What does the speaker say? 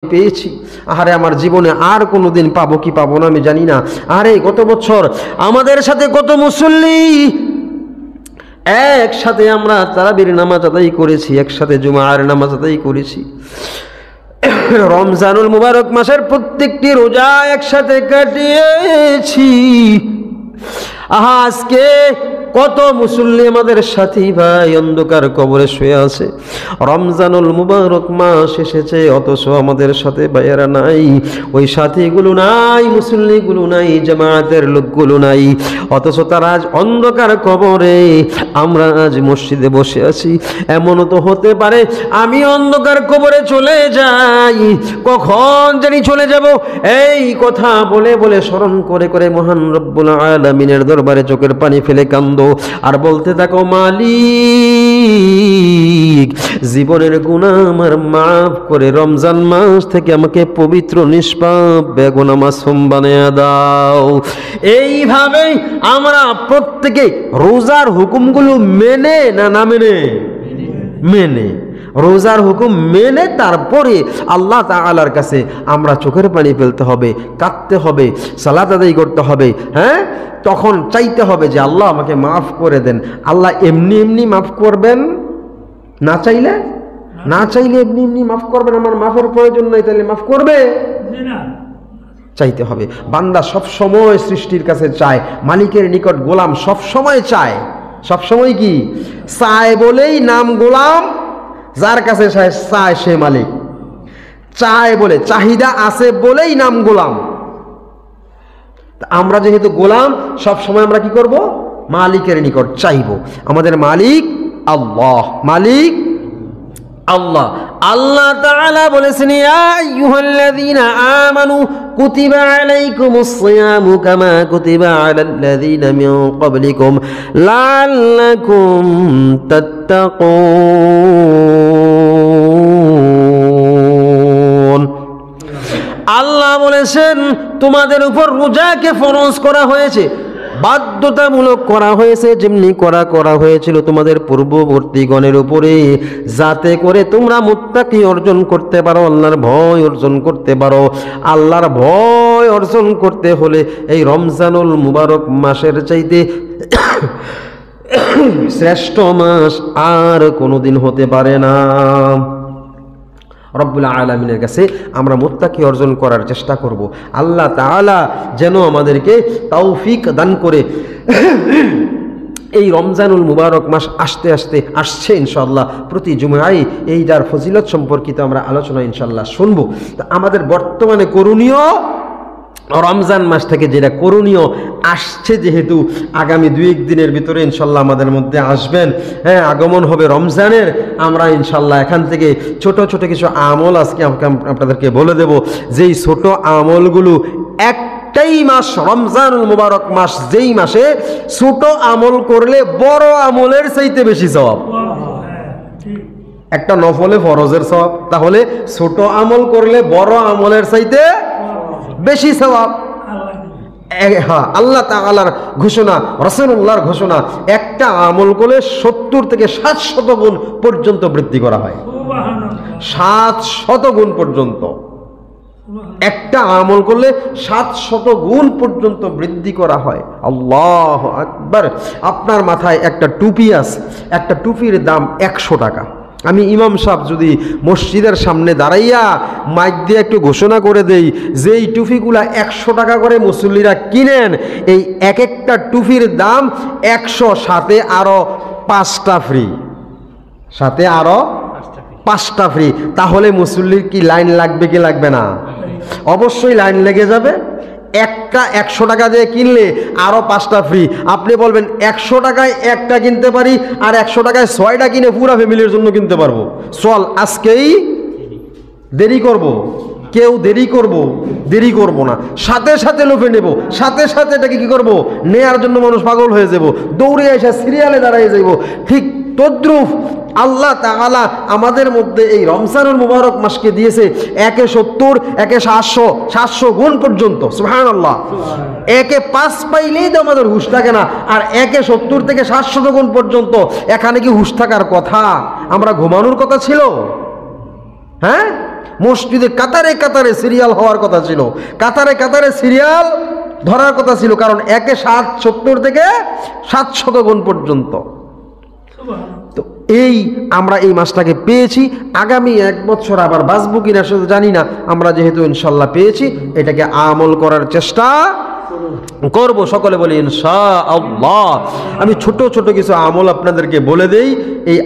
পেয়েছি। আরে আমার জীবনে আর কোনোদিন পাবো কি পাবো না আমি জানি না। আরে গত বছর আমাদের সাথে কত মুসল্লি একসাথে আমরা তারাবির নামাজ আদায় করেছি, একসাথে জুমার নামাজ আদায় করেছি। রমজানুল মুবারক মাসের প্রত্যেকটি রোজা একসাথে কাটিয়েছি। আজকে কত মুসল্লি আমাদের সাথী ভাই অন্ধকার কবরে শুয়ে আছে। রমজানুল মুবারক মাস এসেছে, অথচ আমাদের সাথে ভাইয়েরা নাই, ওই সাথীগুলো নাই, মুসল্লিগুলো নাই, জামায়াতের লোকগুলো নাই, অথচ তারা আজ অন্ধকার কবরে, আমরা আজ মসজিদে বসে আছি। এমনও তো হতে পারে আমি অন্ধকার কবরে চলে যাই, কখন জানি চলে যাব। এই কথা বলে বলে স্মরণ করে করে মহান রব্বুল আলামিনের দরবারে চোখের পানি ফেলে কান্দ আর বলতে থাকো, মালিক জীবনের গুনাহ আমার মাফ করে রমজান মাস থেকে আমাকে পবিত্র নিষ্পাপ বেগুনা মাসুম বানিয়ে দাও। এইভাবেই আমরা প্রত্যেকে রোজার হুকুমগুলো মেনে না মেনে মেনে রোজার হুকুম মেনে তারপরে আল্লাহ তাআলার কাছে আমরা চোখের পানি ফেলতে হবে, কাঁদতে হবে, সালাত আদায় করতে হবে। হ্যাঁ, তখন চাইতে হবে যে আল্লাহ আমাকে মাফ করে দেন। আল্লাহ এমনি এমনি মাফ করবেন না, চাইলে এমনি এমনি মাফ করবেন। আমার মাফের প্রয়োজন নাই, তাহলে মাফ করবে না, চাইতে হবে। বান্দা সব সময় সৃষ্টির কাছে চায়, মালিকের নিকট গোলাম সব সময় চায়। সব সময় কি চায় বলেই নাম গোলাম, যার কাছে চায় সে মালিক। চায় বলে, চাহিদা আছে বলেই নাম গোলাম। আমরা যেহেতু গোলাম, সব সময় আমরা কি করব? মালিকের নিকট চাইব। আমাদের মালিক আল্লাহ, মালিক আল্লাহ। আল্লাহ তাআলা বলেছেন, ইয়া আইয়ুহাল্লাযীনা আমানু কুতিবা আলাইকুমুস সিয়ামু কামা কুতিবা আলাল্লাযীনা মিন ক্বাবলিকুম লাআল্লাকুম তাত্তাকুন। আল্লাহ বলেছেন তোমাদের উপর রোজাকে ফরজ করা হয়েছে, বাধ্যতামূলক করা হয়েছে, যেমনি করা হয়েছিল তোমাদের পূর্ববর্তীগণের উপরে, যাতে করে তোমরা মুত্তাকি অর্জন করতে পারো, আল্লাহর ভয় অর্জন করতে পারো। আল্লাহর ভয় অর্জন করতে হলে এই রমজানুল মুবারক মাসের চাইতে শ্রেষ্ঠ মাস আর কোনোদিন হতে পারে না। রব্বুল আলামিনের কাছে আমরা মুত্তাকি অর্জন করার চেষ্টা করব। আল্লাহ তাআলা যেন আমাদেরকে তৌফিক দান করে। এই রমজানুল মুবারক মাস আসছে ইনশাআল্লাহ। প্রতি জুমায় এইটার ফজিলত সম্পর্কিত আমরা আলোচনা ইনশাআল্লাহ শুনবো। তো আমাদের বর্তমানে করণীয়, রমজান মাস থেকে যেটা করণীয় আসছে, যেহেতু আগামী 2-1 দিনের ভিতরে ইনশাল্লাহ আমাদের মধ্যে আসবেন, হ্যাঁ, আগমন হবে রমজানের। আমরা ইনশাল্লাহ এখান থেকে ছোট ছোট কিছু আমল আজকে আপনাদেরকে বলে দেব, যেই ছোট আমলগুলো একটাই মাস রমজানুল মুবারক মাস, যেই মাসে ছোট আমল করলে বড় আমলের চাইতে বেশি সওয়াব। একটা নফলে ফরজের সওয়াব, তাহলে ছোট আমল করলে বড় আমলের চাইতে বেশি সওয়াব। হ্যাঁ, আল্লাহ তাআলার ঘোষণা, রাসূলুল্লাহর ঘোষণা, একটা আমল করলে 70 থেকে 700 গুণ পর্যন্ত বৃদ্ধি করা হয়। 700 গুণ পর্যন্ত একটা আমল করলে 700 গুণ পর্যন্ত বৃদ্ধি করা হয়। আল্লাহু আকবার। আপনার মাথায় একটা টুপি আছে, একটা টুপির দাম 100 টাকা। আমি ইমাম সাহেব যদি মসজিদের সামনে দাঁড়াইয়া মাইক দিয়ে একটু ঘোষণা করে দেই যে এই টুপিগুলা 100 টাকা করে মুসল্লিরা কিনেন, এই এক একটা টুপির দাম 100, সাথে আরো 5টা ফ্রি, সাথে আরো 5টা ফ্রি। তাহলে মুসল্লির কি লাইন লাগবে কি লাগবে না? অবশ্যই লাইন লেগে যাবে। একটা 100 টাকা দিয়ে কিনলে আরো 5টা ফ্রি। আপনি বলবেন 100 টাকায় একটা কিনতে পারি, আর 100 টাকায় 6টা কিনে পুরো ফ্যামিলির জন্য কিনতে পারবো। চল আজকেই দেরি করব? কেউ দেরি করব না, সাথে সাথে লোভে নেব, সাথে সাথে এটাকে কি করব? নেয়ার জন্য মানুষ পাগল হয়ে যাব, দৌড়ে এসে সিরিয়ালে দাঁড়িয়ে যাব। ঠিক তদ্রুপ আল্লাহ তাআলা আমাদের মধ্যে এই রমজানুল মুবারক মাসকে দিয়েছে 170, 700, 700 গুণ পর্যন্ত। সুবহানাল্লাহ। 5 পাইলেই তো আমাদের হুঁশ থাকে না, আর 70 থেকে 700 গুণ পর্যন্ত। এখানে কি হুঁশ থাকার কথা? আমরা ঘুমানোর কথা ছিল? হ্যাঁ, মসজিদে কাতারে কাতারে সিরিয়াল হওয়ার কথা ছিল, কাতারে কাতারে সিরিয়াল ধরার কথা ছিল, কারণ 1/770 থেকে 700 গুণ পর্যন্ত। তো এই আমরা এই মাসটাকে পেয়েছি, আগামী 1 বছর আবার বাঁচবো কিনা সেটা জানি না, আমরা যেহেতু ইনশাল্লাহ পেয়েছি এটাকে আমল করার চেষ্টা করব। সকলে বলি ইনশাআল্লাহ। আমি ছোট ছোট কিছু আমল আপনাদেরকে বলে দেই। এই